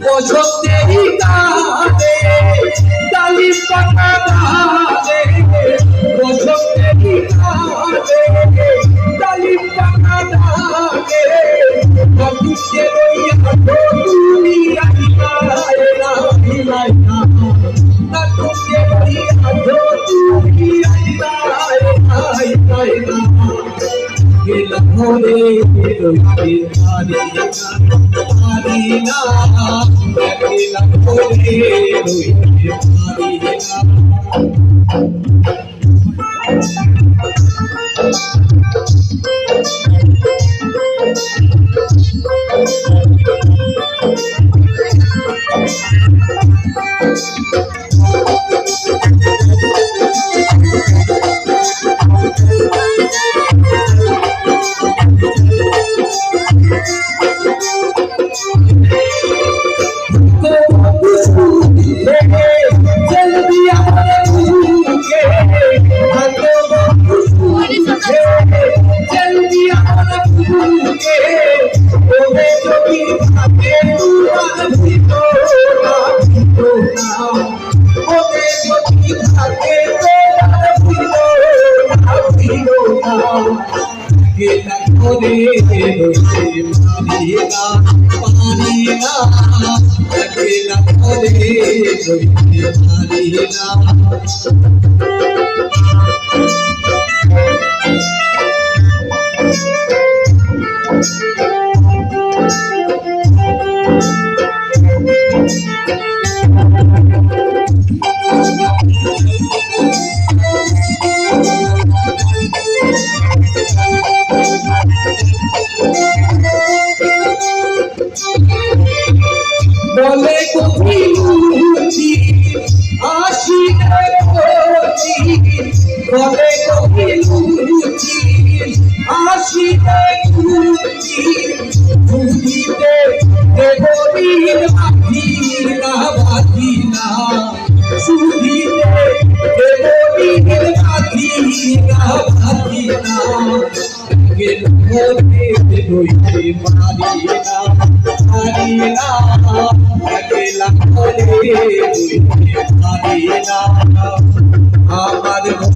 বসন্তেরই কালে ডালি পাতা ডালে, বসন্তেরই কালে ডালি পাতা ডালে, বাকিতে রইয়া তুমি আইলাই না আইলাই না, বাকিতে রইয়া তুমি আইলাই না আইলাই না, গেলা ভরে রইতে পারি না গেলা ভরে রইতে পারি না। গেলা ভরে রইতে পারি না পারি না, গেলা ভরে রইতে পারি না। বলে কহিলুচি আসিলে করছি, বলে কহিলুচি আসিলে করছি, বুঝিতে দেবরীর বাকি না বাকি না, সুধিতে দেবরীর বাকি না বাকি না, গেলা ভরে রইতে পারি না পারি না, গেলা ভরে রইতে পারি না। আমার